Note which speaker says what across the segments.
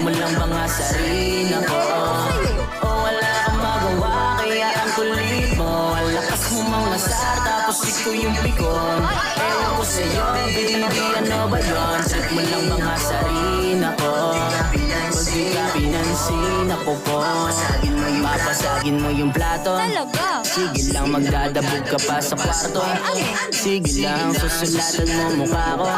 Speaker 1: mo lang mga sarin ako. O wala kang magawa kaya ang kulit mo. Ang lakas mo mga sar tapos ikaw yung pikon. Ewan ko sa'yo baby, ano ba yun? Trip mo lang mga sarin ako. Pag di ka pinansin ako po, papasagin mo yung plato.
Speaker 2: Talaga?
Speaker 1: Sige lang, magdadabog ka pa sa kwarto. Sige lang, susulatan mo mukha ko.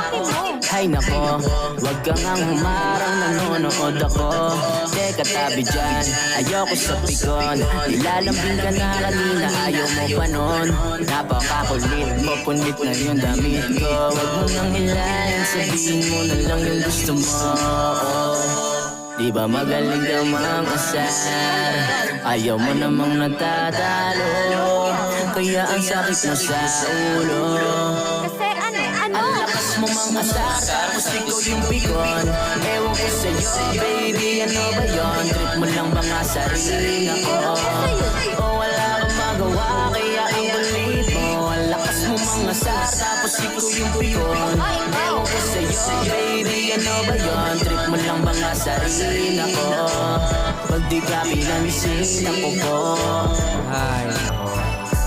Speaker 1: Hay nako, wag ka ngang humarang, nanonood ako. Teka tabi dyan, ayoko sa pikon. Nilalambing ka na kanina, ayaw mo pa nun. Napakakulit mo, punit na yung damit ko. Wag mo nang hilahin, sabihin mo na lang yung gusto mo. Di ba magaling ka mang-asar? Ayaw mo namang natatalo, kaya ang sakit mo sa ulo.
Speaker 2: Kasi ano?
Speaker 1: Ang lakas mo mang-asar, tapos ikaw yung pikon. Ewan ko sa'yo, baby, ano ba yun? Trip mo lang ba nga sarin ako? O wala kang magawa, kaya ang kulit mo. Ang lakas mo mang-asar, tapos ikaw yung pikon. Ewan ko sa'yo, baby, ano ba yun? Trip mo lang ba nga sarin ako? Pag di ka pinansin ako po.
Speaker 3: Ay, nako.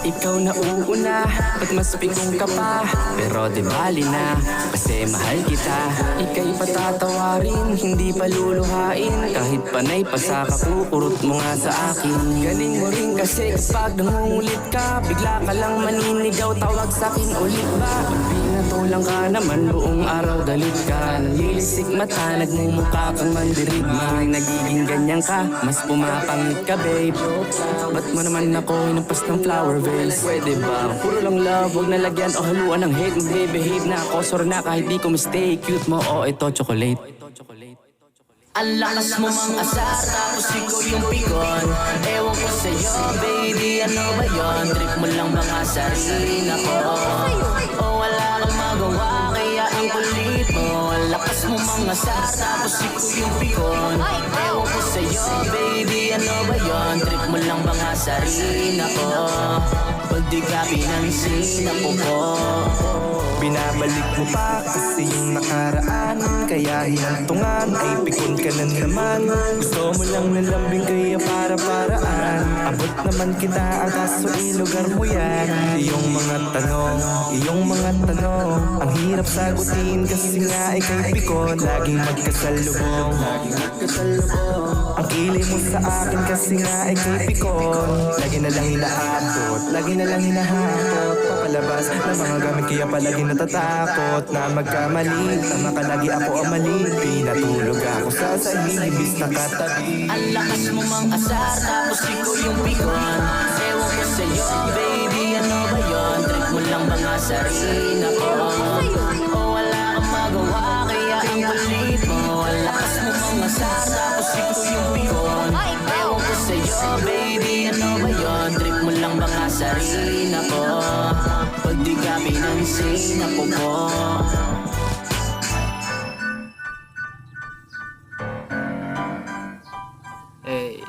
Speaker 3: Ikaw na uuna, ba't mas pikong ka pa? Pero di bali na, kasi mahal kita. Ika'y patatawarin, hindi pa luluhain. Kahit panay pa sa kakukurot mo nga sa akin. Galing mo rin kasi kapag nangungulit ka, bigla ka lang maninigaw, tawag sa'kin ulit ba? Pag pinatulang ka naman, buong araw galit ka. Nalilisik mata, nagmumukha kang mandirigma. Nagiging ganyan ka, mas pumapangit ka babe. Ba't mo naman ako hinampas ng flower vase? Pwede ba? Puro lang love, huwag nalagyan o haluan ng hate. Mag-behave na ako, sorry na kahit di ko mistake. Cute mo, oh ito chocolate.
Speaker 1: Ang lakas mo mang-asar, tapos ikaw yung pikon. Ewan ko sa'yo, baby, ano ba yun? Trip mo lang ba nga sarin ako? O wala kang magawa, kaya ang kulit mo. Ang lakas mo mang-asar, tapos ikaw yung pikon. Ewan ko sa'yo, baby, ano ba yun? Trip mo lang ba nga sarin ako? Pag di ka pinansin ako po.
Speaker 4: Binabalik mo pa kasi yung nakaraan, kaya hinantungan ay pikon ka na naman. Gusto mo lang nalambing kaya para-paraan. Abot naman kita ang kaso ilugar mo yan. Iyong mga tanong, ang hirap sagutin kasi nga ikay pikon. Laging magkasalubong, ang kilay mo sa akin kasi nga ikay pikon. Lagi na lang hinahabot, papalabas ng mga gamit kaya palagi natatakot na magkamali. Tama ka lagi, ako ang mali. Pinatulog ako sa sahig, ibis na katabi.
Speaker 1: Ang lakas mo mang-asar, tapos ikaw yung pikon. Ewan ko sa'yo, baby, ano ba yun? Trip mo lang ba nga sarin ako? O wala kang magawa, kaya ang kulit mo. Ang lakas mo mang-asar, tapos ikaw yung pikon. Ewan ko sa'yo, baby, ano ba yun? Trip mo lang ba nga sarin ako? Pag di ka pinansin ako po.
Speaker 3: Hey.